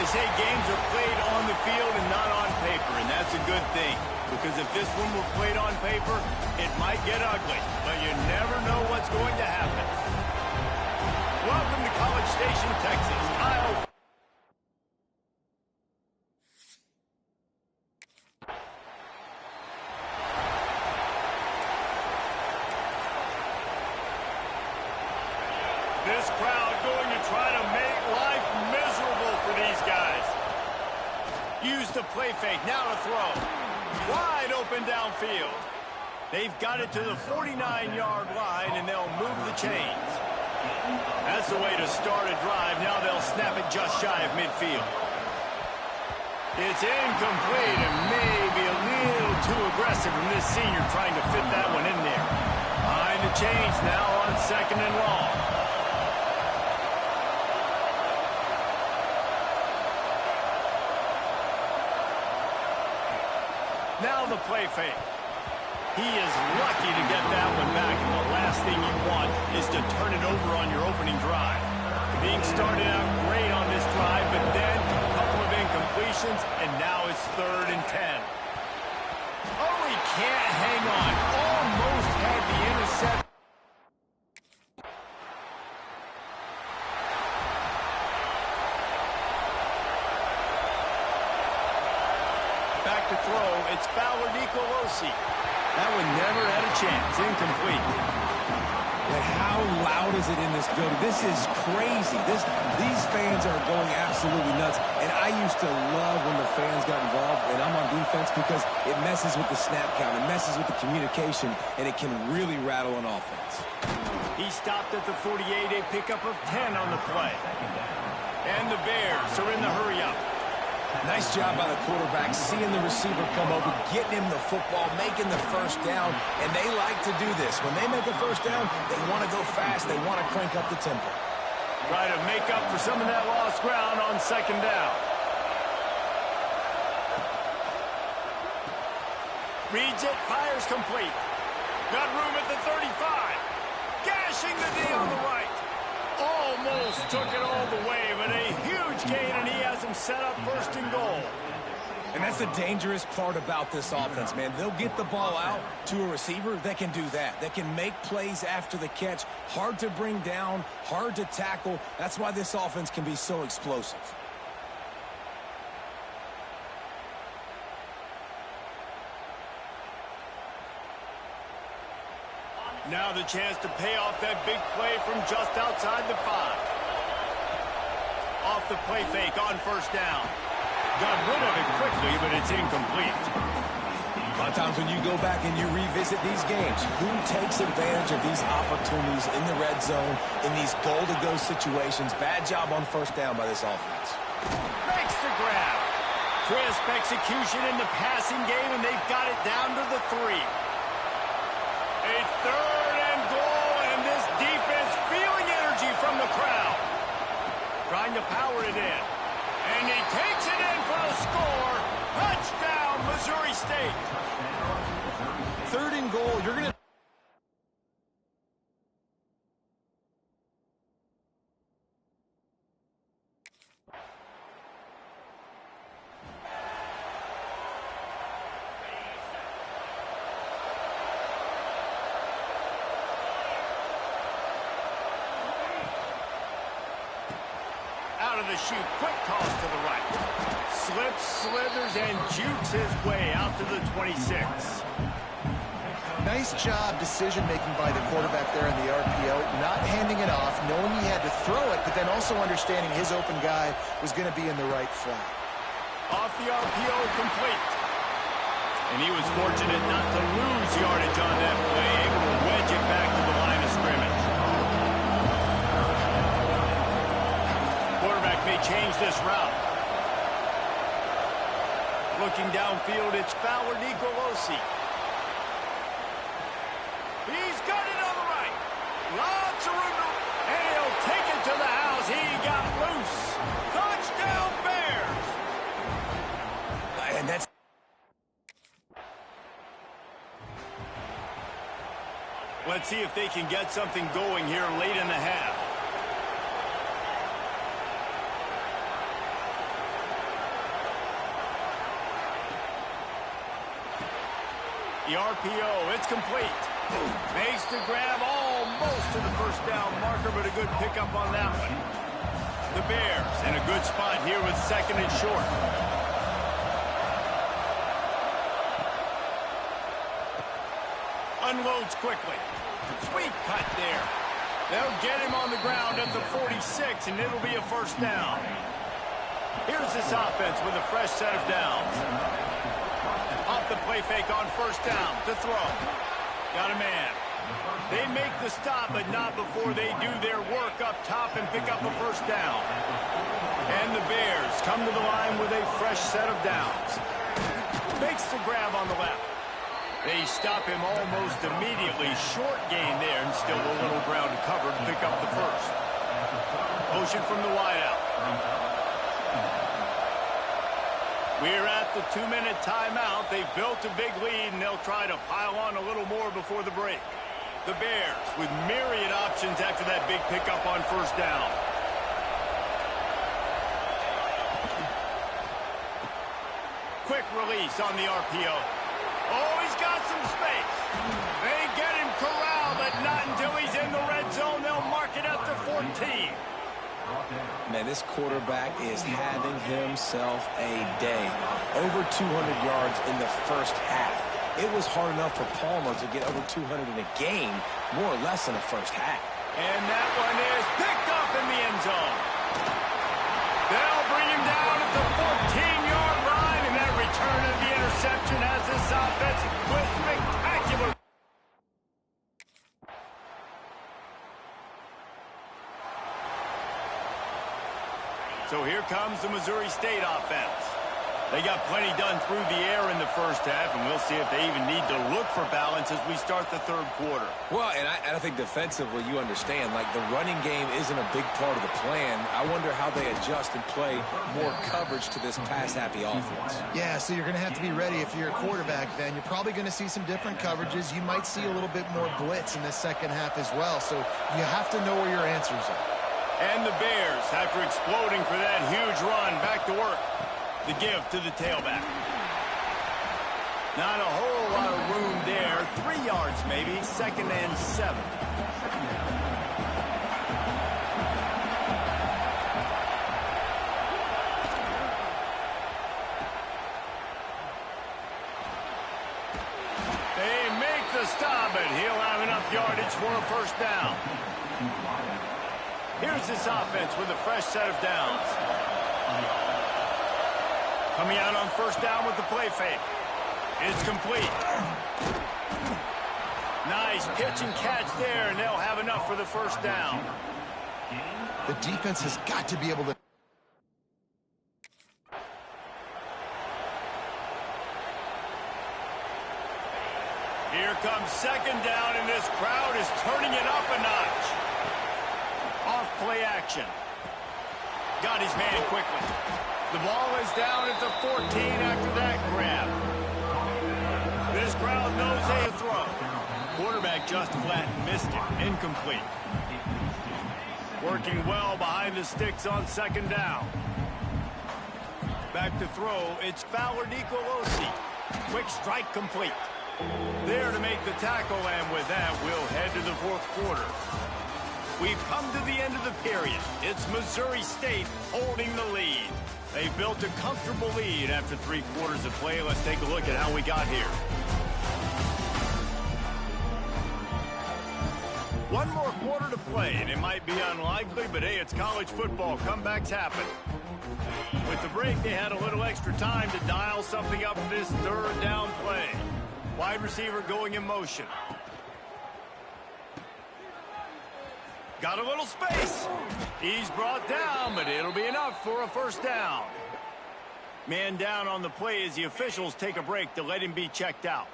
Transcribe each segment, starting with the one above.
They say games are played on the field and not on paper, and that's a good thing. Because if this one were played on paper, it might get ugly. But you never know what's going to happen. Welcome to College Station, Texas. Kyle. This crowd going to try to make life miserable for these guys. Use the play fake, now to throw. Wide open downfield. They've got it to the 49-yard line, and they'll move the chains. That's the way to start a drive. Now they'll snap it just shy of midfield. It's incomplete and maybe a little too aggressive from this senior trying to fit that one in there. Behind the chains now on 2nd and long. Now the play fake. He is lucky to get that one back, and the last thing you want is to turn it over on your opening drive. Being started out great on this drive, but then a couple of incompletions, and now it's 3rd and 10. Oh, he can't hang on. Almost had the interception. Back to throw, it's Fowler Nicolosi. That one never had a chance, incomplete. But how loud is it in this building? This is crazy. These fans are going absolutely nuts. And I used to love when the fans got involved, and I'm on defense, because it messes with the snap count, it messes with the communication, and it can really rattle an offense. He stopped at the 48, a pickup of 10 on the play. And the Bears are in the hurry-up. Nice job by the quarterback, seeing the receiver come over, getting him the football, making the first down, and they like to do this. When they make a first down, they want to go fast, they want to crank up the tempo. Try to make up for some of that lost ground on 2nd down. Reads it, fires complete. Got room at the 35. Gashing the D on the right. Almost took it all the way, but a huge gain, and he has him set up 1st and goal. And that's the dangerous part about this offense, man. They'll get the ball out to a receiver that can do that. That can make plays after the catch. Hard to bring down, hard to tackle. That's why this offense can be so explosive. Now the chance to pay off that big play from just outside the 5. Off the play fake on 1st down. Got rid of it quickly, but it's incomplete. A lot of times when you go back and you revisit these games, who takes advantage of these opportunities in the red zone, in these goal-to-go situations? Bad job on 1st down by this offense. Makes the grab. Crisp execution in the passing game, and they've got it down to the 3. A 3rd and goal, and this defense feeling energy from the crowd. Trying to power it in. And he takes it in for the score. Touchdown, Missouri State. 3rd and goal, you're going to... Out of the chute, quick toss to the right. Slips, slithers, and jukes his way out to the 26. Nice job decision-making by the quarterback there in the RPO, not handing it off, knowing he had to throw it, but then also understanding his open guy was going to be in the right flat. Off the RPO, complete. And he was fortunate not to lose yardage on that play, able to wedge it back to the line of scrimmage. Quarterback may change this route. Looking downfield, it's Fowler Nicolosi. He's got it on the right. Lots of room to... And he'll take it to the house. He got loose. Touchdown, Bears. And that's... Let's see if they can get something going here late in the half. The RPO, it's complete. Makes the grab almost to the first down marker, but a good pickup on that one. The Bears in a good spot here with second and short. Unloads quickly. Sweet cut there. They'll get him on the ground at the 46, and it'll be a first down. Here's this offense with a fresh set of downs. Off the play fake on first down to throw. Got a man. They make the stop, but not before they do their work up top and pick up a first down. And the Bears come to the line with a fresh set of downs. Makes the grab on the left. They stop him almost immediately. Short gain there, and still a little ground to cover to pick up the first. Motion from the wideout. We're at the 2-minute timeout. They've built a big lead, and they'll try to pile on a little more before the break. The Bears with myriad options after that big pickup on first down. Quick release on the RPO. Oh, he's got some space. They get him corralled, but not until he's in the red zone. They'll mark it at the 14. Man, this quarterback is having himself a day. Over 200 yards in the first half. It was hard enough for Palmer to get over 200 in a game, more or less in the first half. And that one is picked off in the end zone. They'll bring him down at the 14-yard line, and that return of the interception has this offense with spectacular. So here comes the Missouri State offense. They got plenty done through the air in the first half, and we'll see if they even need to look for balance as we start the third quarter. Well, and I think defensively, you understand, like the running game isn't a big part of the plan. I wonder how they adjust and play more coverage to this pass-happy offense. Yeah, so you're going to have to be ready if you're a quarterback then. You're probably going to see some different coverages. You might see a little bit more blitz in the second half as well, so you have to know where your answers are. And the Bears, after exploding for that huge run, back to work. The give to the tailback. Not a whole lot of room there. 3 yards maybe. Second and 7. They make the stop, but he'll have enough yardage for a first down. Here's this offense with a fresh set of downs. Coming out on first down with the play fake. It's complete. Nice pitch and catch there, and they'll have enough for the first down. The defense has got to be able to... Here comes second down, and this crowd is turning it up a notch. Off play action. Got his man quickly. The ball is down at the 14 after that grab. This crowd knows they throw. Quarterback just flat missed it. Incomplete. Working well behind the sticks on second down. Back to throw. It's Fowler Nicolosi. Quick strike complete. There to make the tackle, and with that, we'll head to the fourth quarter. We've come to the end of the period. It's Missouri State holding the lead. They built a comfortable lead after 3 quarters of play. Let's take a look at how we got here. One more quarter to play, and it might be unlikely, but hey, it's college football. Comebacks happen. With the break, they had a little extra time to dial something up for this third down play. Wide receiver going in motion. Got a little space. He's brought down, but it'll be enough for a first down. Man down on the play as the officials take a break to let him be checked out.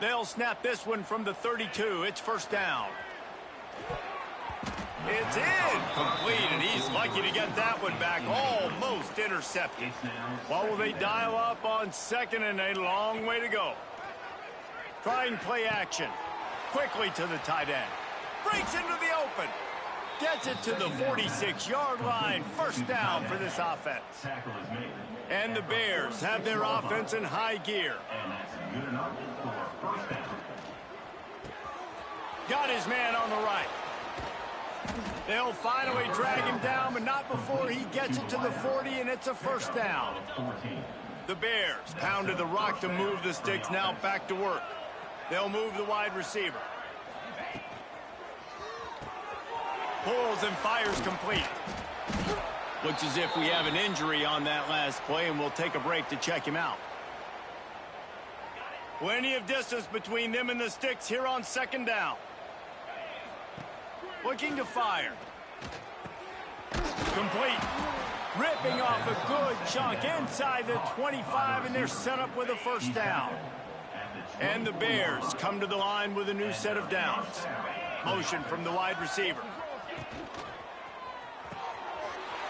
They'll snap this one from the 32. It's first down. It's incomplete, and he's lucky to get that one back. Almost intercepted. What will they dial up on second, and a long way to go? Trying play action. Quickly to the tight end. Breaks into the open. Gets it to the 46-yard line. First down for this offense. And the Bears have their offense in high gear. Got his man on the right. They'll finally drag him down, but not before he gets it to the 40, and it's a first down. The Bears pounded the rock to move the sticks, now back to work. They'll move the wide receiver. Pulls and fires complete. Looks as if we have an injury on that last play, and we'll take a break to check him out. Plenty of distance between them and the sticks here on second down. Looking to fire. Complete. Ripping off a good chunk inside the 25, and they're set up with a first down. And the Bears come to the line with a new set of downs. Motion from the wide receiver.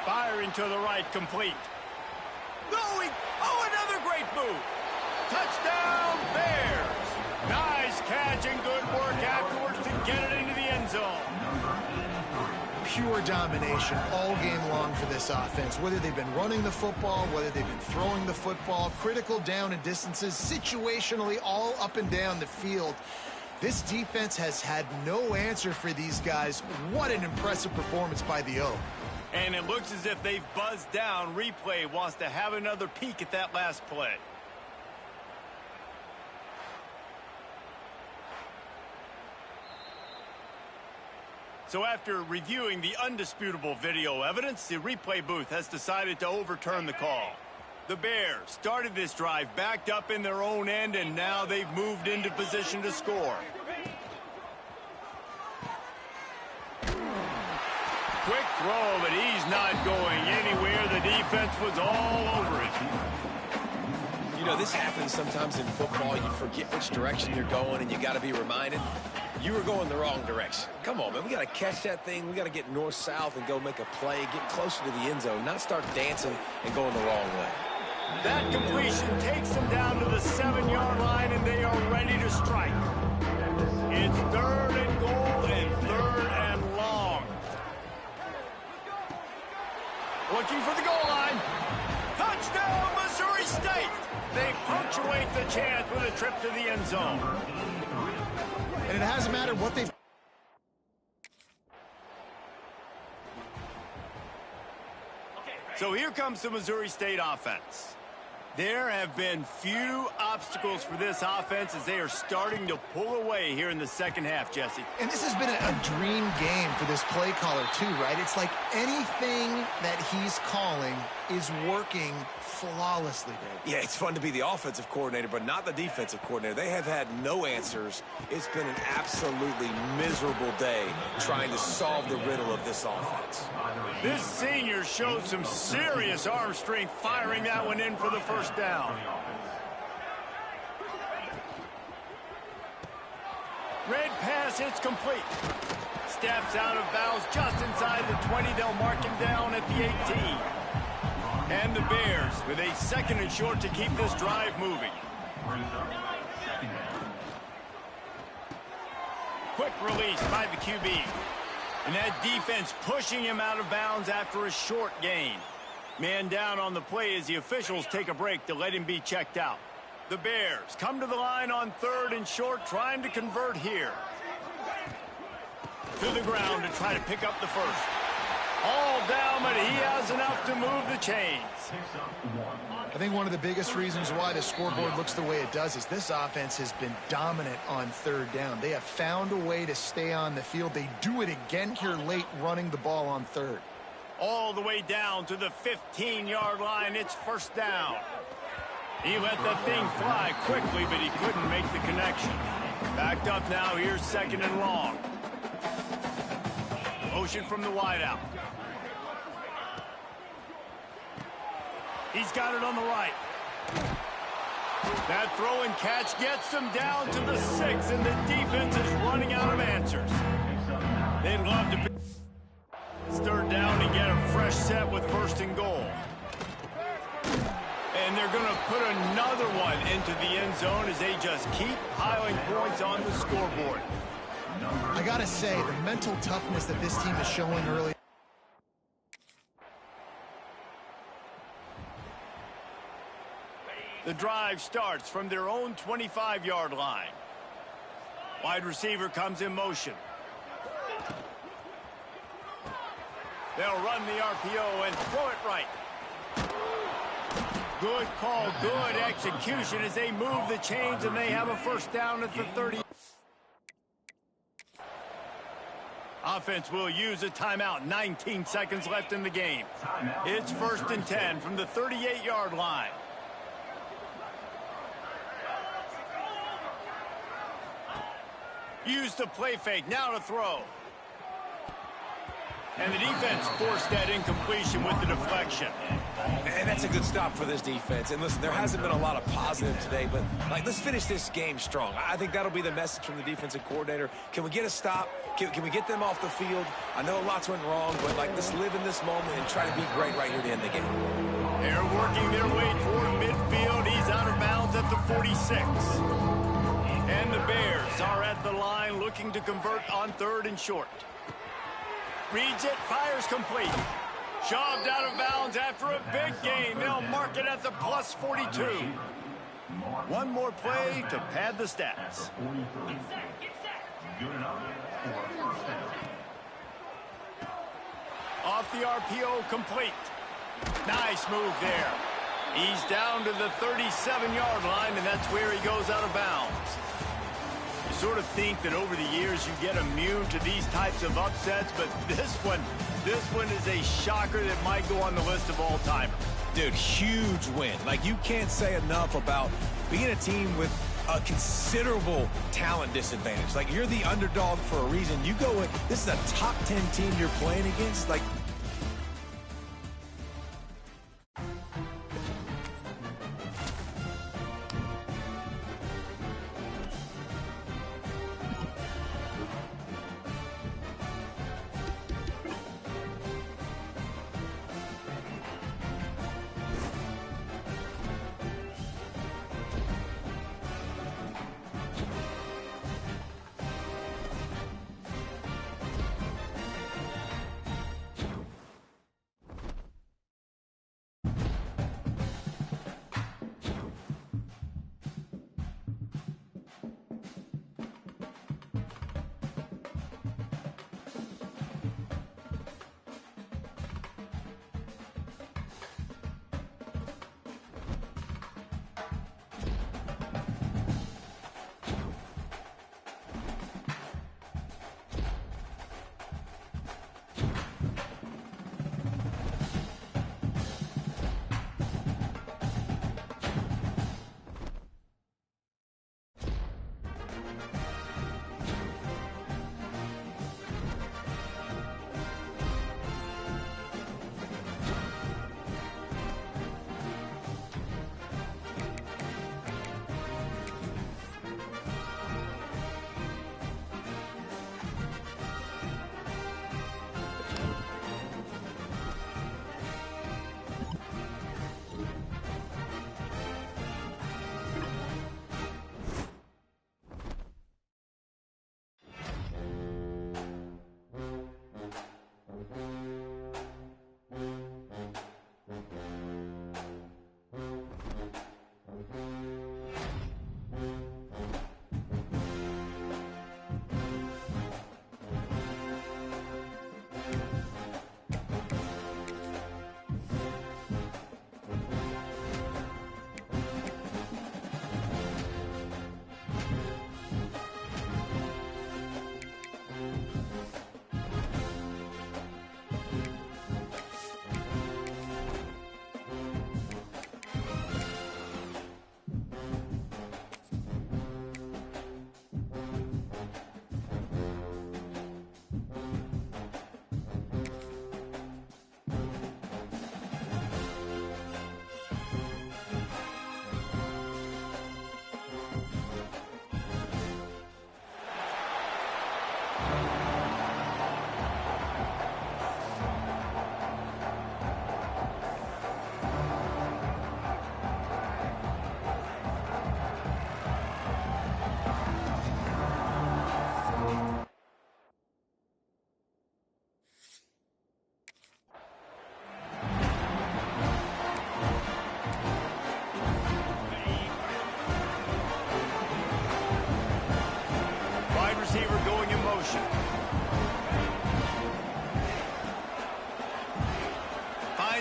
Firing to the right, complete. Oh, another great move. Touchdown, Bears. Nice catch and good work afterwards to get it into the end zone. Pure domination all game long for this offense. Whether they've been running the football, whether they've been throwing the football, critical down and distances, situationally all up and down the field. This defense has had no answer for these guys. What an impressive performance by the O. And it looks as if they've buzzed down. Replay wants to have another peek at that last play. So after reviewing the undisputable video evidence, the replay booth has decided to overturn the call. The Bears started this drive backed up in their own end, and now they've moved into position to score. Quick throw, but he's not going anywhere. The defense was all over it. You know, this happens sometimes in football. You forget which direction you're going, and you got to be reminded you were going the wrong direction. Come on, man. We got to catch that thing. We got to get north-south and go make a play, get closer to the end zone, not start dancing and going the wrong way. That completion takes them down to the 7-yard line, and they are ready to strike. It's 3rd and goal and 3rd and long. Looking for the goal line. Touchdown, Missouri State. They punctuate the chance with a trip to the end zone. And it hasn't mattered what they've... So here comes the Missouri State offense. There have been few obstacles for this offense as they are starting to pull away here in the second half, Jesse. And this has been a dream game for this play caller too, right? It's like anything that he's calling is working flawlessly, Dave. Yeah, it's fun to be the offensive coordinator, but not the defensive coordinator. They have had no answers. It's been an absolutely miserable day trying to solve the riddle of this offense. This senior showed some serious arm strength firing that one in for the first down. Red pass hits complete. Steps out of bounds just inside the 20. They'll mark him down at the 18. And the Bears with a 2nd and short to keep this drive moving. Quick release by the QB. And that defense pushing him out of bounds after a short gain. Man down on the play as the officials take a break to let him be checked out. The Bears come to the line on 3rd and short, trying to convert here. To the ground to try to pick up the first. All down, but he has enough to move the chains. I think one of the biggest reasons why the scoreboard looks the way it does is this offense has been dominant on 3rd down. They have found a way to stay on the field. They do it again here late, running the ball on 3rd. All the way down to the 15-yard line. It's first down. He let that thing fly quickly, but he couldn't make the connection. Backed up now. Here's 2nd and long. Motion from the wideout. He's got it on the right. That throw and catch gets them down to the 6, and the defense is running out of answers. They'd love to be 3rd down and get a fresh set with 1st and goal. And they're going to put another one into the end zone as they just keep piling points on the scoreboard. I got to say, the mental toughness that this team is showing early. The drive starts from their own 25-yard line. Wide receiver comes in motion. They'll run the RPO and throw it right. Good call, good execution as they move the chains, and they have a first down at the 30. Offense will use a timeout. 19 seconds left in the game. It's 1st and 10 from the 38-yard line. Use the play fake. Now to throw. And the defense forced that incompletion with the deflection. And that's a good stop for this defense. And listen, there hasn't been a lot of positive today, but let's finish this game strong. I think that'll be the message from the defensive coordinator. Can we get a stop? Can we get them off the field? I know lots went wrong, but let's live in this moment and try to be great right here to end the game. They're working their way toward midfield. He's out of bounds at the 46. And the Bears are at the line looking to convert on 3rd and short. Reads it, fires complete. Shoved out of bounds after a big gain. They'll mark it at the plus 42. One more play to pad the stats. Off the RPO, complete. Nice move there. He's down to the 37-yard line, and that's where he goes out of bounds. You sort of think that over the years you get immune to these types of upsets, but this one is a shocker that might go on the list of all-timers. Dude, huge win. You can't say enough about being a team with a considerable talent disadvantage. You're the underdog for a reason. You go in, this is a top 10 team you're playing against.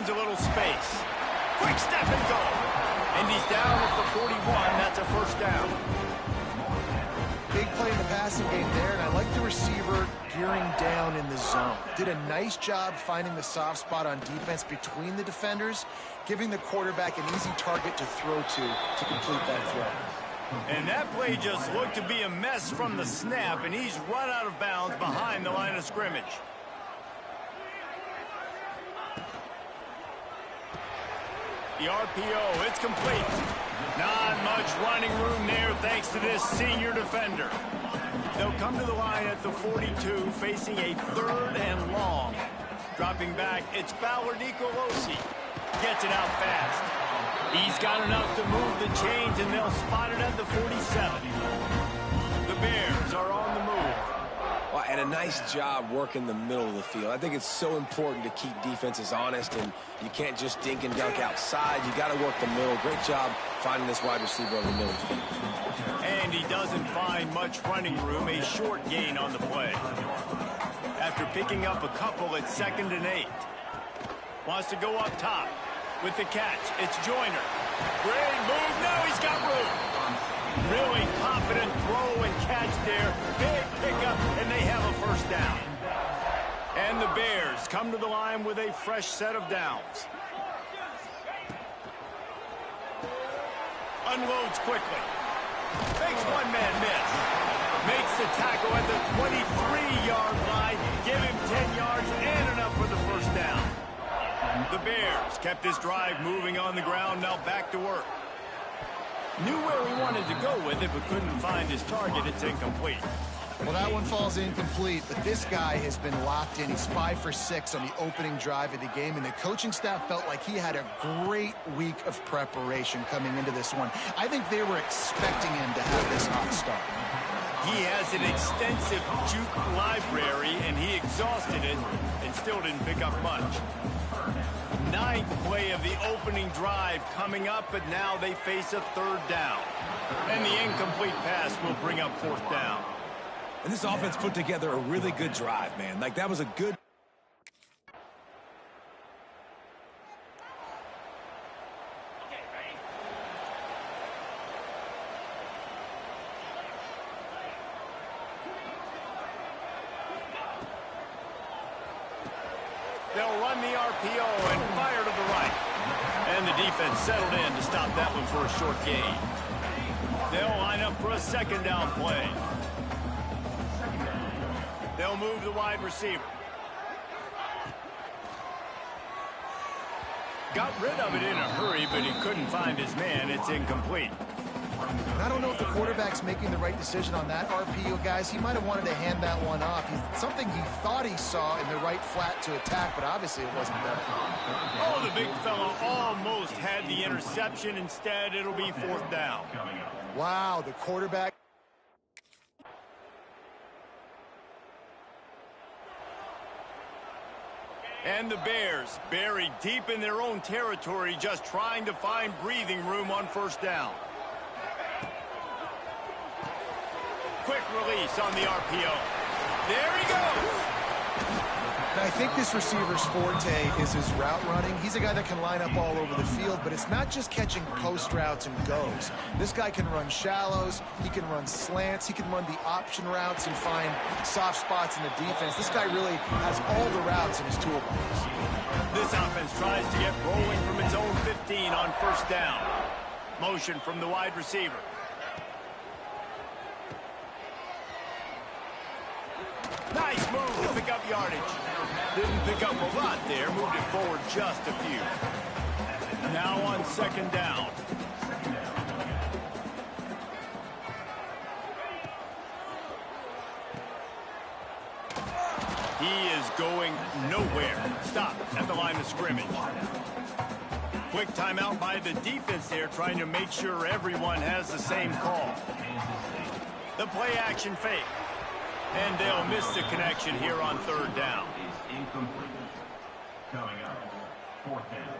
finds a little space. Quick step and go. And he's down at the 41. That's a first down. Big play in the passing game there, and I like the receiver gearing down in the zone. Did a nice job finding the soft spot on defense between the defenders, giving the quarterback an easy target to throw to complete that throw. And that play just looked to be a mess from the snap, and he's run out of bounds behind the line of scrimmage. The RPO, it's complete. Not much running room there thanks to this senior defender. They'll come to the line at the 42, facing a 3rd and long. Dropping back, it's Fowler Nicolosi. Gets it out fast. He's got enough to move the chains, and they'll spot it at the 47. The Bears are on the move. Well, and a nice job working the middle of the field. I think it's so important to keep defenses honest, and you can't just dink and dunk outside. You got to work the middle. Great job finding this wide receiver on the middle of the field. And he doesn't find much running room, a short gain on the play. After picking up a couple at 2nd and 8. Wants to go up top. With the catch, it's Joyner. Great move. Now he's got room. Really confident throw and catch there. Big pickup, and they have a first down. And the Bears come to the line with a fresh set of downs. Unloads quickly. Makes one man miss. Makes the tackle at the 23-yard line. Give him 10 yards and enough for the first down. The Bears kept this drive moving on the ground, now back to work. Knew where he wanted to go with it, but couldn't find his target. It's incomplete. Well, that one falls incomplete, but this guy has been locked in. He's 5 for 6 on the opening drive of the game, and the coaching staff felt like he had a great week of preparation coming into this one. I think they were expecting him to have this hot start. He has an extensive juke library, and he exhausted it and still didn't pick up much. 9th play of the opening drive coming up, but now they face a 3rd down. And the incomplete pass will bring up 4th down. And this offense put together a really good drive, man. Like, that was a good... They'll run the RPO and fire to the right. And the defense settled in to stop that one for a short gain. They'll line up for a 2nd down play. They'll move the wide receiver. Got rid of it in a hurry, but he couldn't find his man. It's incomplete. And I don't know if the quarterback's making the right decision on that RPO, guys. He might have wanted to hand that one off. Something he thought he saw in the right flat to attack, but obviously it wasn't there. Oh, the big fella almost had the interception. Instead, it'll be 4th down. Wow, the quarterback. And the Bears buried deep in their own territory, just trying to find breathing room on 1st down. Quick release on the RPO. There he goes. And I think this receiver's forte is his route running. He's a guy that can line up all over the field, but it's not just catching post routes and goes. This guy can run shallows, he can run slants, he can run the option routes and find soft spots in the defense. This guy really has all the routes in his toolbox. This offense tries to get rolling from its own 15 on 1st down. Motion from the wide receiver. Nice move to pick up yardage. Didn't pick up a lot there. Moved it forward just a few. Now on 2nd down. He is going nowhere. Stop at the line of scrimmage. Quick timeout by the defense there, trying to make sure everyone has the same call. The play action fake. And they'll miss the connection here on 3rd down. Is incomplete. Coming up, 4th down.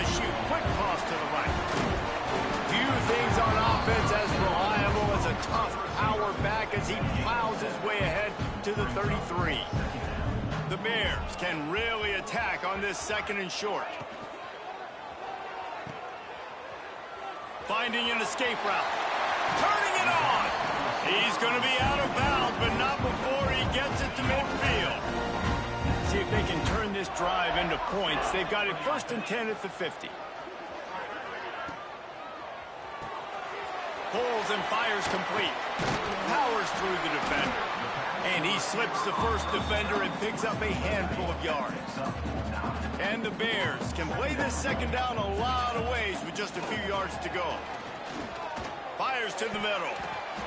to shoot. Quick cross to the right. Few things on offense as reliable as a tough power back as he plows his way ahead to the 33. The Bears can really attack on this 2nd and short. Finding an escape route. Turning it on. He's going to be out of bounds, but not before he gets it to midfield. See if they can turn this drive into points. They've got it 1st and 10 at the 50. Pulls and fires complete. Powers through the defender. And he slips the first defender and picks up a handful of yards. And the Bears can play this 2nd down a lot of ways with just a few yards to go. Fires to the middle.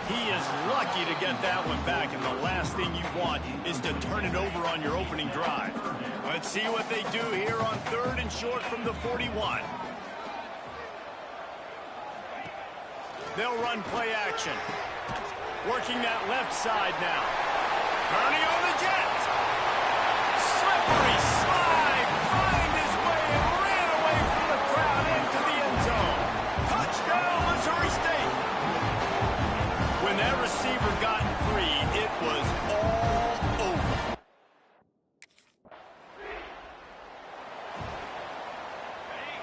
He is lucky to get that one back, and the last thing you want is to turn it over on your opening drive. Let's see what they do here on 3rd and short from the 41. They'll run play action. Working that left side now. Turning on the jet. Slippery slide. Find his way and ran away from the crowd into the end zone. Touchdown, Missouri State. When that receiver got free, it was all over.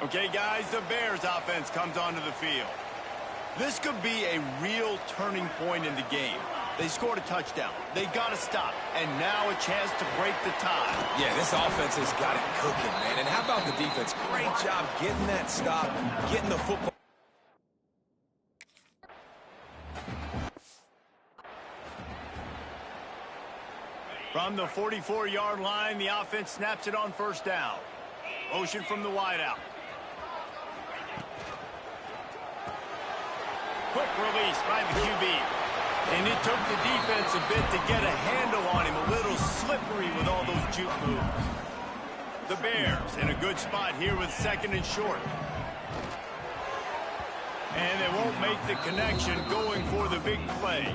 Okay, guys, the Bears offense comes onto the field. This could be a real turning point in the game. They scored a touchdown. They got to stop. And now a chance to break the tie. Yeah, this offense has got it cooking, man. And how about the defense? Great job getting that stop, getting the football. From the 44-yard line, the offense snaps it on 1st down. Motion from the wideout. Quick release by the QB. And it took the defense a bit to get a handle on him. A little slippery with all those juke moves. The Bears in a good spot here with 2nd and short. And they won't make the connection going for the big play.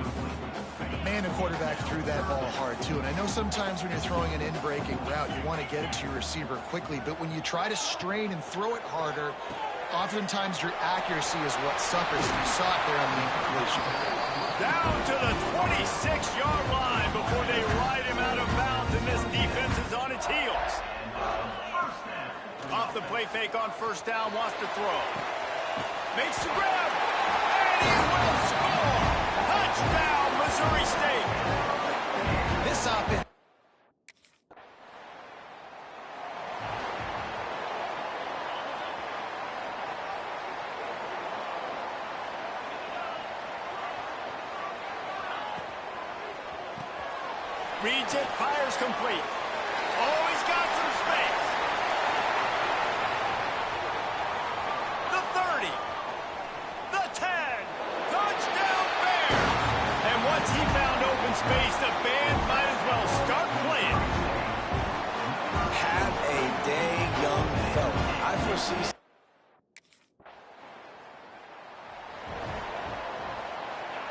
Man, the quarterback threw that ball hard, too. And I know sometimes when you're throwing an in-breaking route, you want to get it to your receiver quickly. But when you try to strain and throw it harder, oftentimes your accuracy is what suffers. You saw it there on the incompletion. Down to the 26-yard line before they ride him out of bounds, and this defense is on its heels. Off the play fake on 1st down, wants to throw. Makes the grab, and he will score! Touchdown, Missouri State! This offense. Reads it, fires complete. Oh, he's got some space. The 30. The 10. Touchdown Bears. And once he found open space, the band might as well start playing. Have a day, young fella. I foresee.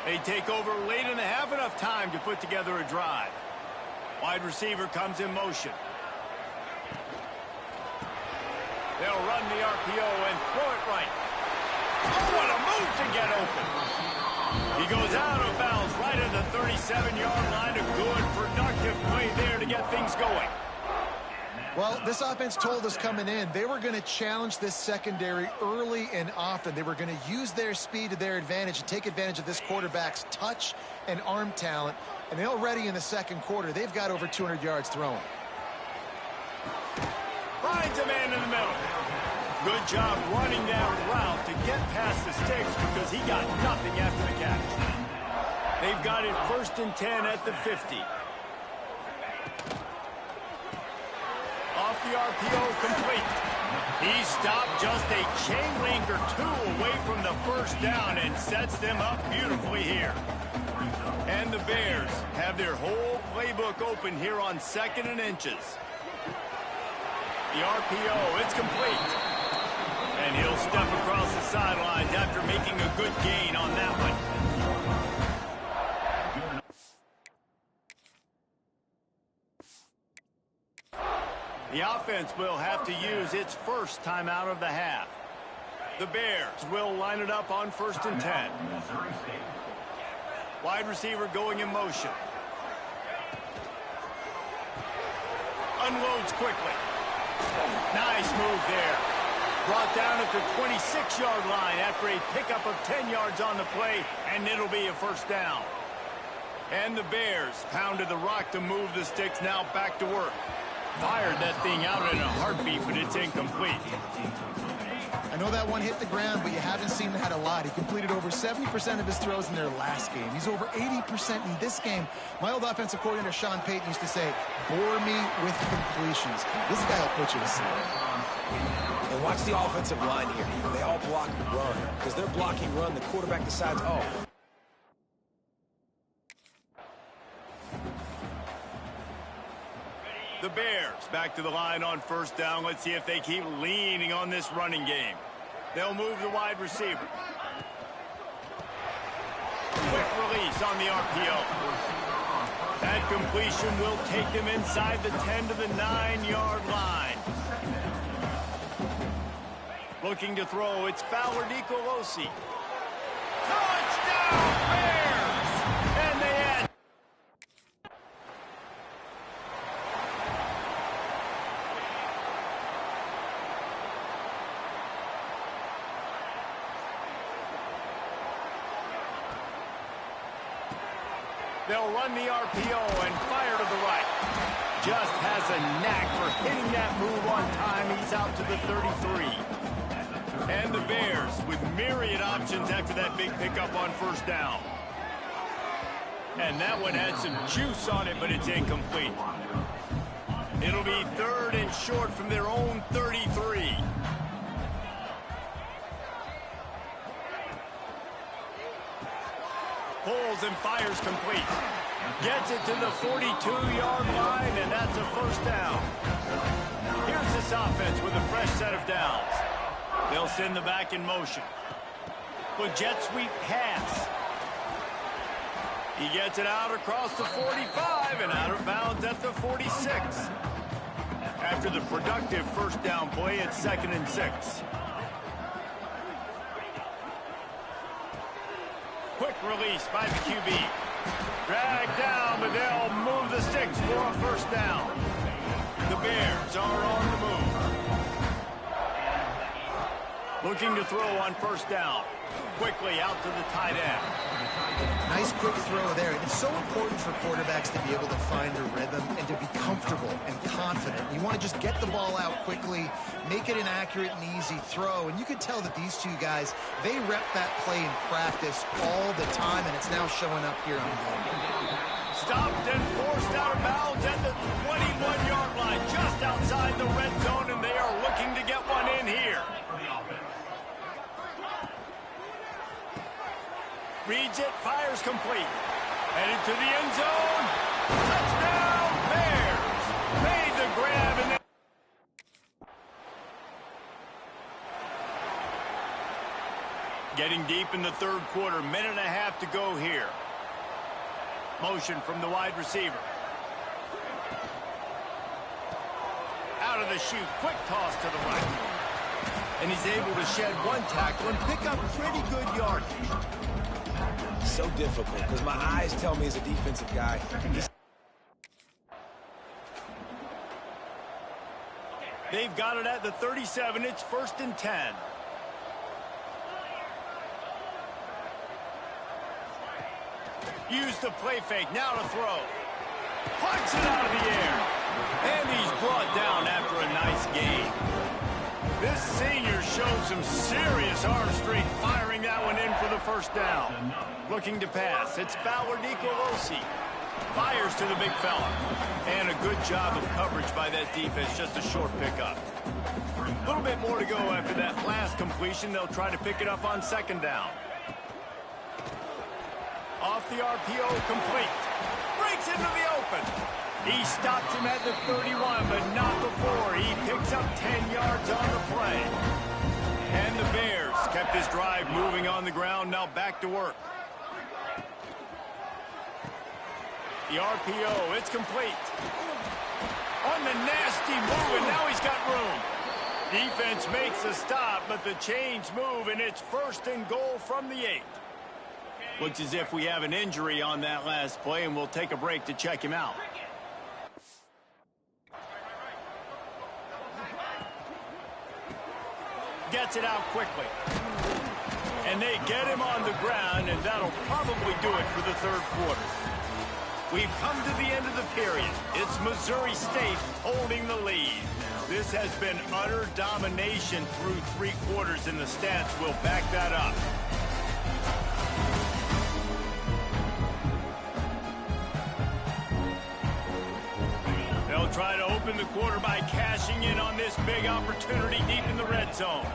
They take over late in the half, enough time to put together a drive. Wide receiver comes in motion. They'll run the RPO and throw it right. Oh, what a move to get open. He goes out of bounds right at the 37-yard line. A good, productive play there to get things going. Well, this offense told us coming in they were going to challenge this secondary early and often. They were going to use their speed to their advantage and take advantage of this quarterback's touch and arm talent. And already in the 2nd quarter, they've got over 200 yards throwing. Finds a man in the middle. Good job running that route to get past the sticks because he got nothing after the catch. They've got it 1st and 10 at the 50. Off the RPO, complete. He stopped just a chain link or two away from the 1st down and sets them up beautifully here. And the Bears have their whole playbook open here on 2nd and inches. The RPO, it's complete. And he'll step across the sidelines after making a good gain on that one. The offense will have to use its first timeout of the half. The Bears will line it up on 1st and 10. Wide receiver going in motion. Unloads quickly. Nice move there. Brought down at the 26-yard line after a pickup of 10 yards on the play, and it'll be a first down. And the Bears pounded the rock to move the sticks, now back to work. Fired that thing out in a heartbeat, but it's incomplete. I know that one hit the ground, but you haven't seen that a lot. He completed over 70% of his throws in their last game. He's over 80% in this game. My old offensive coordinator, Sean Payton, used to say, bore me with completions. This guy will put you to sleep. And watch the offensive line here. They all block run. Because they're blocking run, the quarterback decides, oh. The Bears back to the line on 1st down. Let's see if they keep leaning on this running game. They'll move the wide receiver. Quick release on the RPO. That completion will take them inside the 10 to the 9-yard line. Looking to throw, it's Fowler Nicolosi. Touchdown, Bears! And they add. They'll run the RPO and fire to the right. Just has a knack for hitting that move on time. He's out to the 33. And the Bears with myriad options after that big pickup on 1st down. And that one had some juice on it, but it's incomplete. It'll be 3rd and short from their own 33. Pulls and fires complete. Gets it to the 42-yard line, and that's a first down. Here's this offense with a fresh set of downs. They'll send the back in motion. With jet sweep pass. He gets it out across the 45 and out of bounds at the 46. After the productive first down play, it's 2nd and 6. Quick release by the QB. Dragged down, but they'll move the sticks for a first down. The Bears are on the move. Looking to throw on 1st down. Quickly out to the tight end. Nice quick throw there. It's so important for quarterbacks to be able to find their rhythm and to be comfortable and confident. You want to just get the ball out quickly, make it an accurate and easy throw. And you can tell that these two guys, they rep that play in practice all the time, and it's now showing up here on home. Stopped and forced out of bounds at the 21-yard line, just outside the red zone, and they are looking to get one in here. Reads it, fires complete. Headed to the end zone. Touchdown, Bears! Made the grab and then... Getting deep in the 3rd quarter, minute and a half to go here. Motion from the wide receiver. Out of the chute, quick toss to the right. And he's able to shed one tackle and pick up pretty good yardage. So difficult because my eyes tell me as a defensive guy. They've got it at the 37. It's 1st and 10. Use the play fake. Now to throw. Punch it out of the air. And he's brought down after a nice gain. This senior showed some serious arm strength, firing that one in for the first down. Looking to pass. It's Fowler Nicolosi. Fires to the big fella. And a good job of coverage by that defense. Just a short pickup. A little bit more to go after that last completion. They'll try to pick it up on 2nd down. Off the RPO, complete. Breaks into the open. He stops him at the 31, but not before. He picks up 10 yards on the play. And the Bears kept his drive moving on the ground, now back to work. The RPO, it's complete. On the nasty move, and now he's got room. Defense makes a stop, but the chains move, and it's 1st and goal from the 8. Looks as if we have an injury on that last play, and we'll take a break to check him out. Gets it out quickly. And they get him on the ground, and that'll probably do it for the 3rd quarter. We've come to the end of the period. It's Missouri State holding the lead. This has been utter domination through 3 quarters, and the stats will back that up. They'll try to open the quarter by cashing in on this big opportunity deep in the red zone.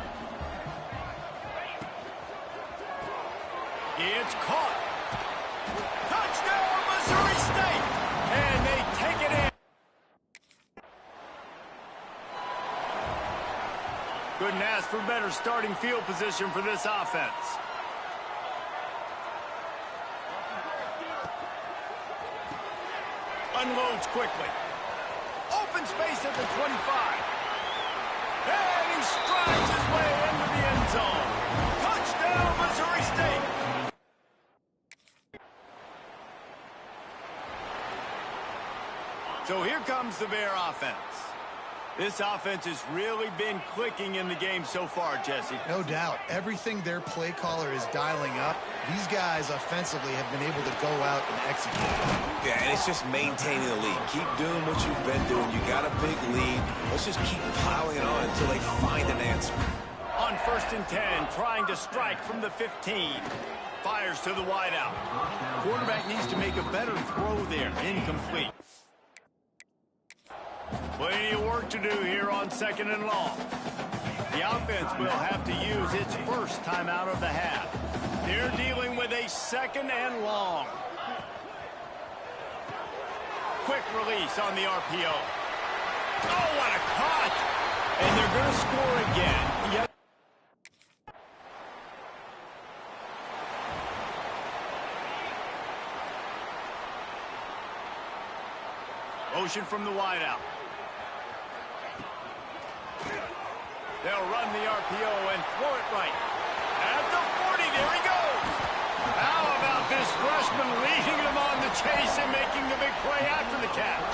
It's caught. Touchdown, Missouri State! And they take it in. Couldn't ask for better starting field position for this offense. Unloads quickly. Open space at the 25. And he strides his way into the end zone. Touchdown, Missouri State! So here comes the Bear offense. This offense has really been clicking in the game so far, Jesse. No doubt. Everything their play caller is dialing up, these guys offensively have been able to go out and execute. Yeah, and it's just maintaining the lead. Keep doing what you've been doing. You got a big lead. Let's just keep piling it on until they find an answer. On 1st and 10, trying to strike from the 15. Fires to the wideout. Quarterback needs to make a better throw there. Incomplete. Plenty of work to do here on 2nd and long. The offense will have to use its first timeout of the half. They're dealing with a 2nd and long. Quick release on the RPO. Oh, what a cut! And they're going to score again. Yep. Motion from the wideout. They'll run the RPO and throw it right. At the 40, there he goes. How about this freshman leading them on the chase and making the big play after the catch?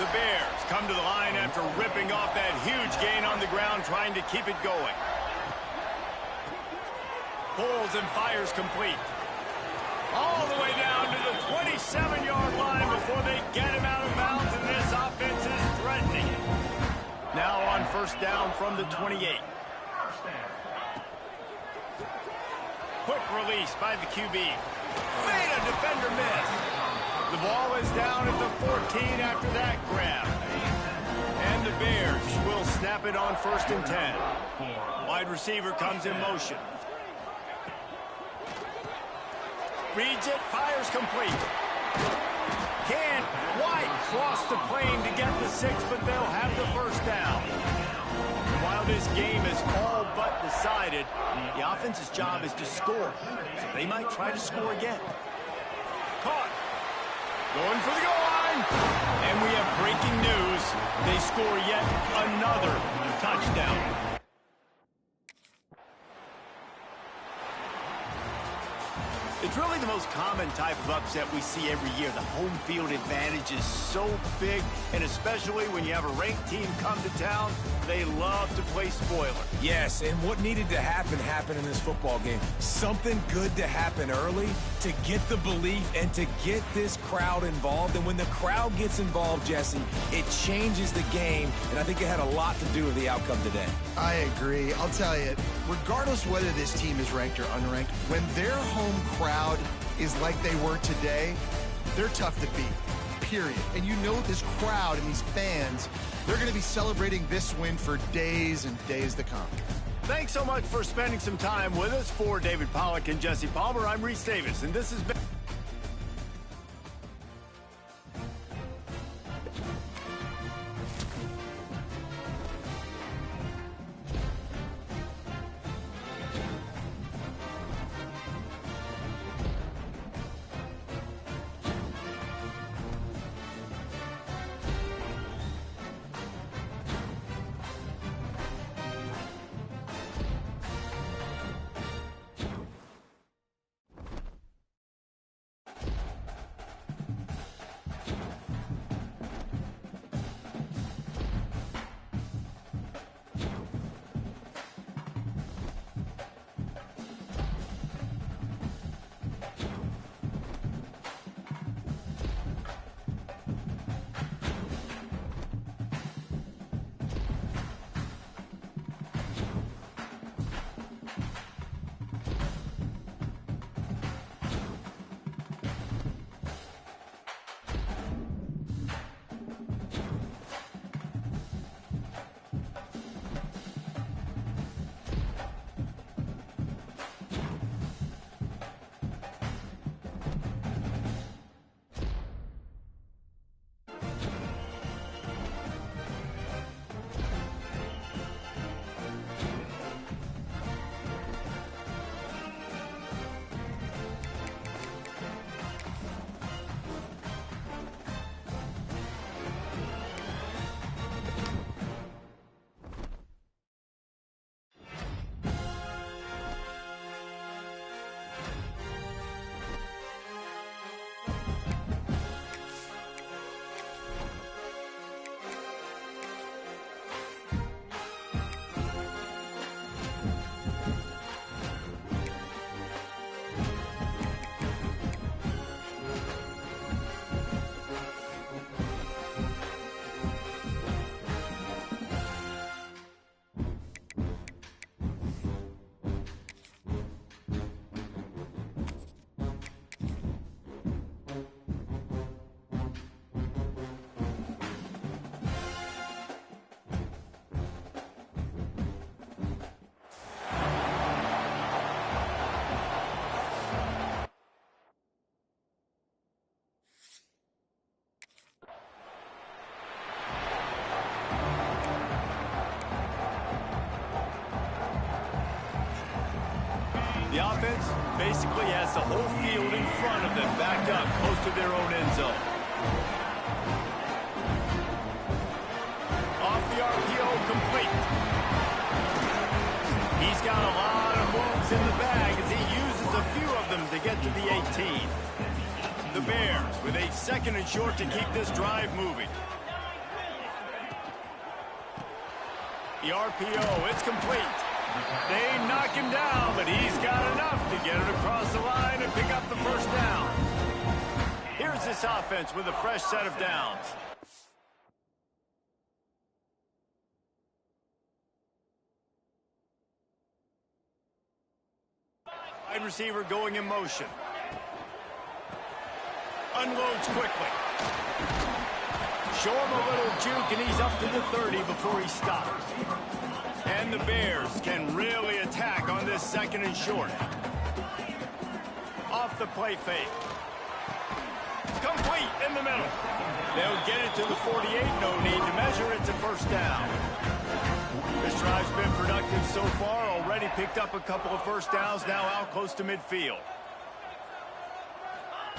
The Bears come to the line after ripping off that huge gain on the ground, trying to keep it going. Pulls and fires complete. All the way down to the 27-yard line before they get him out of bounds, and this offense is threatening. Now on 1st down from the 28. Quick release by the QB. Made a defender miss. The ball is down at the 14 after that grab. And the Bears will snap it on 1st and 10. Wide receiver comes in motion. Reads it, fires complete. Can't quite cross the plane to get the 6, but they'll have the 1st down. While this game is all but decided, the offense's job is to score. So they might try to score again. Caught. Going for the goal line. And we have breaking news. They score yet another touchdown. It's really the most common type of upset we see every year. The home field advantage is so big, and especially when you have a ranked team come to town, they love to play spoiler. Yes, and what needed to happen happened in this football game. Something good to happen early to get the belief and to get this crowd involved. And when the crowd gets involved, Jesse, it changes the game, and I think it had a lot to do with the outcome today. I agree. I'll tell you, regardless whether this team is ranked or unranked, when their home crowd is like they were today, they're tough to beat, period. And you know this crowd and these fans, they're going to be celebrating this win for days and days to come. Thanks so much for spending some time with us. For David Pollack and Jesse Palmer, I'm Reese Davis, and this has been... The offense basically has the whole field in front of them, backed up close to their own end zone. Off the RPO, complete. He's got a lot of moves in the bag as he uses a few of them to get to the 18. The Bears with a 2nd and short to keep this drive moving. The RPO, it's complete. They knock him down, but he's got enough to get it across the line and pick up the first down. Here's this offense with a fresh set of downs. Wide receiver going in motion. Unloads quickly. Show him a little juke, and he's up to the 30 before he stops. And the Bears can really attack on this 2nd and short. Off the play fake. Complete in the middle. They'll get it to the 48. No need to measure. It's a first down. This drive's been productive so far. Already picked up a couple of first downs. Now out close to midfield.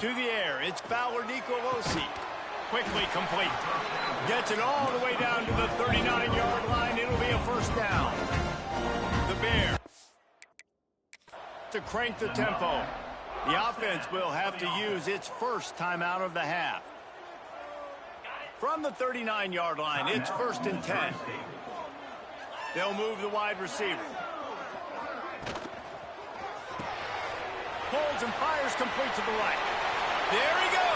To the air. It's Fowler Nicolosi. Quickly complete. Gets it all the way down to the 39-yard line. It'll be a first down. The Bears to crank the tempo. The offense will have to use its first timeout of the half. From the 39-yard line, it's 1st and 10. They'll move the wide receiver. Pulls and fires complete to the right. There he goes.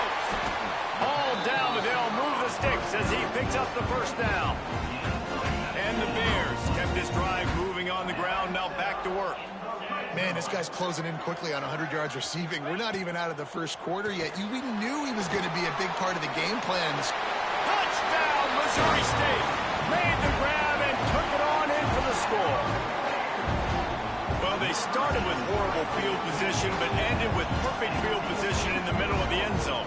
Ball down, but they'll move the sticks as he picks up the first down. And the Bears kept this drive moving on the ground, now back to work. Man, this guy's closing in quickly on 100 yards receiving. We're not even out of the first quarter yet. We knew he was going to be a big part of the game plan. Touchdown, Missouri State. Made the grab and took it on in for the score. Well, they started with horrible field position, but ended with perfect field position in the middle of the end zone.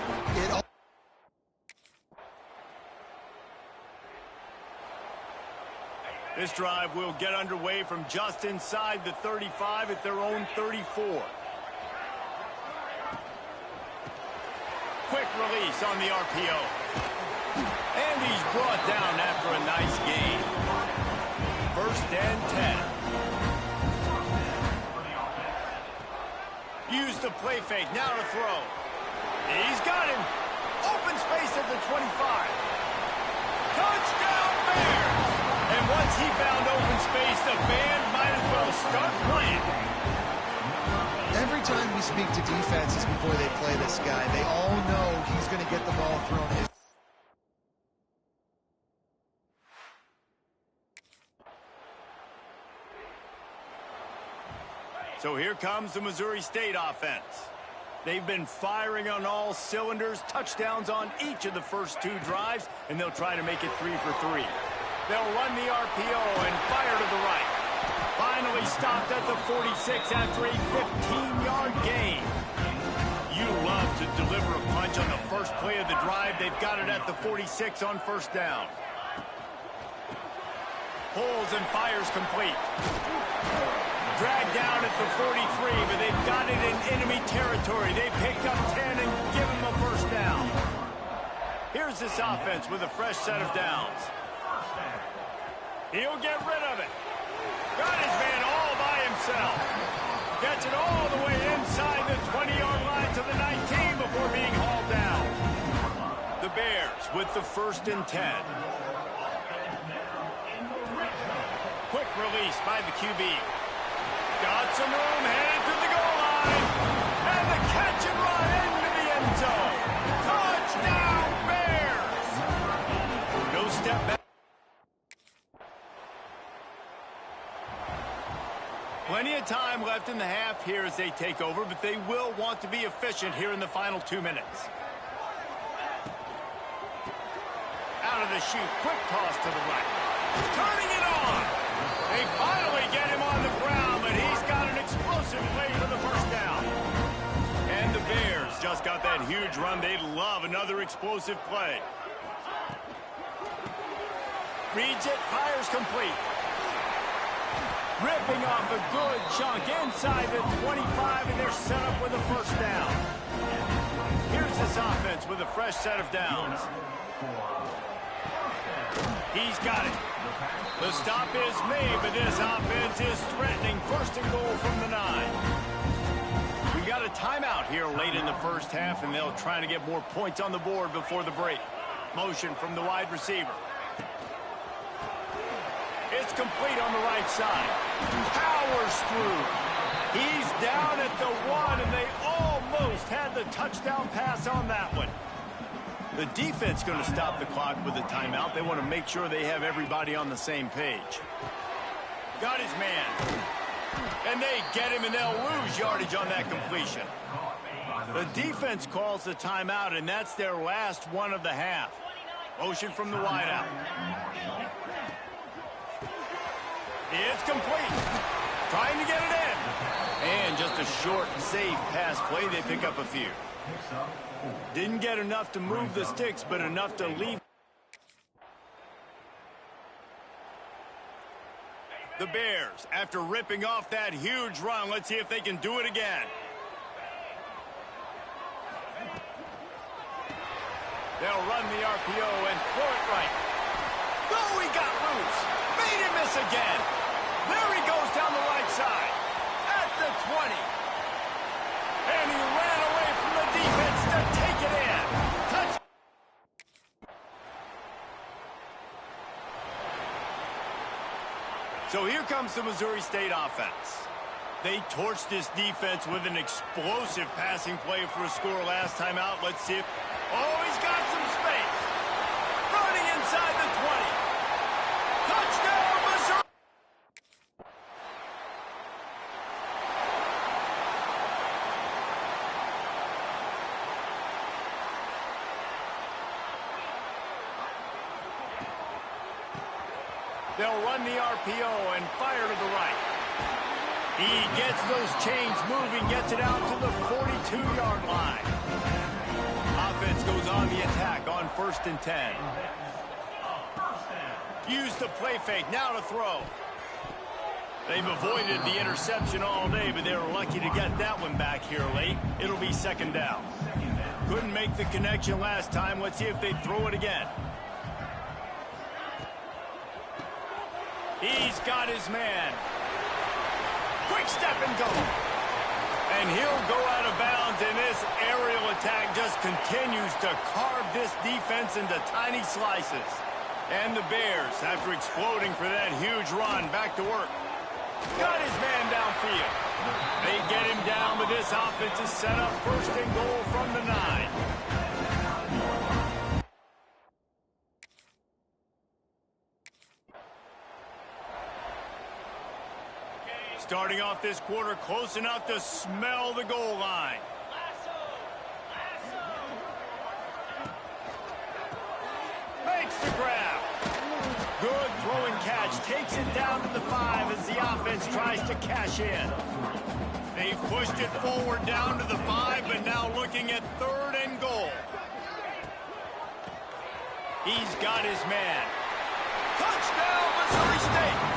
This drive will get underway from just inside the 35 at their own 34. Quick release on the RPO. And he's brought down after a nice gain. 1st and 10. Use the play fake, now to throw. He's got him. Open space at the 25. Touchdown Bears! And once he found open space, the band might as well start playing. Every time we speak to defenses before they play this guy, they all know he's going to get the ball thrown his. So here comes the Missouri State offense. They've been firing on all cylinders, touchdowns on each of the first 2 drives, and they'll try to make it 3 for 3. They'll run the RPO and fire to the right. Finally stopped at the 46 after a 15-yard gain. You love to deliver a punch on the first play of the drive. They've got it at the 46 on first down. Pulls and fires complete. Dragged down at the 43, but they've got it in enemy territory. They picked up 10 and give him a first down. Here's this offense with a fresh set of downs. He'll get rid of it. Got his man all by himself. Gets it all the way inside the 20-yard line to the 19 before being hauled down. The Bears with the 1st and 10. Quick release by the QB. Got some room, headed to the goal line. And the catch and run into the end zone. Touchdown, Bears! No step back. Plenty of time left in the half here as they take over, but they will want to be efficient here in the final 2 minutes. Out of the chute, quick toss to the right. Turning it on. They finally get him on the ground, but he's got an explosive play for the first down. And the Bears just got that huge run. They'd love another explosive play. Reads it, fires complete. Ripping off a good chunk inside the 25, and they're set up with a first down. Here's this offense with a fresh set of downs. He's got it. The stop is made, but this offense is threatening. First and goal from the 9. We got a timeout here late in the first half, and they'll try to get more points on the board before the break. Motion from the wide receiver. It's complete on the right side. Powers through. He's down at the 1, and they almost had the touchdown pass on that one. The defense going to stop the clock with a timeout. They want to make sure they have everybody on the same page. Got his man. And they get him, and they'll lose yardage on that completion. The defense calls the timeout, and that's their last one of the half. Motion from the wideout. It's complete. Trying to get it in. And just a short, safe pass play. They pick up a few. Didn't get enough to move the sticks, but enough to leave. The Bears, after ripping off that huge run, let's see if they can do it again. They'll run the RPO and throw it right. Oh, he got loose. Made him miss again. There he goes down the right side. At the 20. And he ran away from the defense to take it in. Touch. So here comes the Missouri State offense. They torched this defense with an explosive passing play for a score last time out. Let's see if... Oh, he's got some space. Running inside the 20. Touchdown, Missouri! They'll run the RPO and fire to the right. He gets those chains moving, gets it out to the 42-yard line. Offense goes on the attack on 1st and 10. Use the play fake, now to throw. They've avoided the interception all day, but they were lucky to get that one back here late. It'll be 2nd down. Couldn't make the connection last time. Let's see if they throw it again. He's got his man. Quick step and go. And he'll go out of bounds, and this aerial attack just continues to carve this defense into tiny slices. And the Bears, after exploding for that huge run, back to work. Got his man downfield. They get him down, but this offense is set up 1st and goal from the 9. Starting off this quarter close enough to smell the goal line. Makes the grab. Good throwing catch. Takes it down to the 5 as the offense tries to cash in. They've pushed it forward down to the 5, but now looking at 3rd and goal. He's got his man. Touchdown, Missouri State.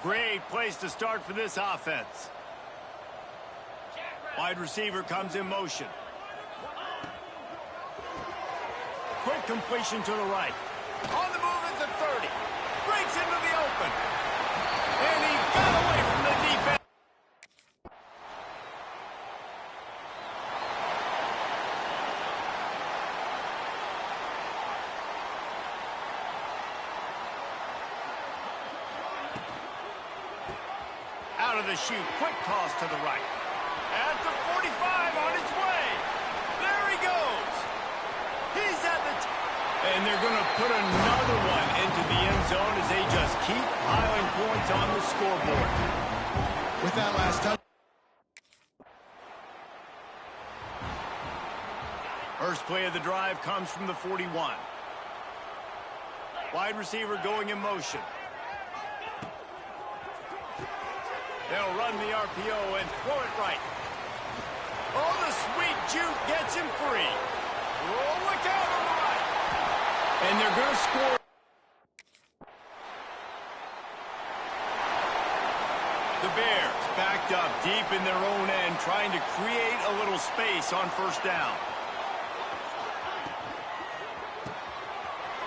Great place to start for this offense. Wide receiver comes in motion. Quick completion to the right. On the move at the 30. Breaks into the open. And he got away from the defense. Out of the chute, quick toss to the right. At the 45, on its way. There he goes. He's at the... And they're going to put another one into the end zone as they just keep piling points on the scoreboard. With that last touch. First play of the drive comes from the 41. Wide receiver going in motion. They'll run the RPO and throw it right. Oh, the sweet juke gets him free. Oh, look out on the right. And they're going to score. The Bears backed up deep in their own end, trying to create a little space on first down.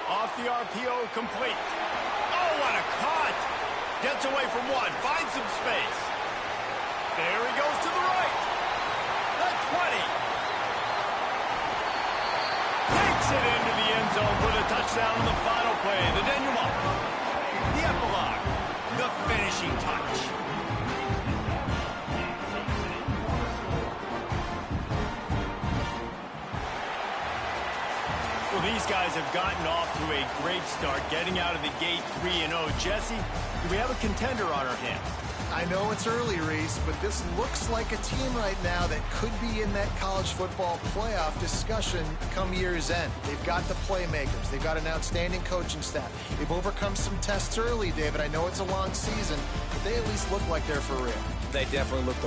Off the RPO, complete. Oh, what a cut. Gets away from one, finds some space. There he goes to the right. The 20. Takes it into the end zone for the touchdown on the final play. The denouement. The epilogue. The finishing touch. Well, these guys have gotten off to a great start, getting out of the gate 3-0. Jesse, do we have a contender on our hands? I know it's early, Reese, but this looks like a team right now that could be in that college football playoff discussion come year's end. They've got the playmakers. They've got an outstanding coaching staff. They've overcome some tests early, David. I know it's a long season, but they at least look like they're for real. They definitely look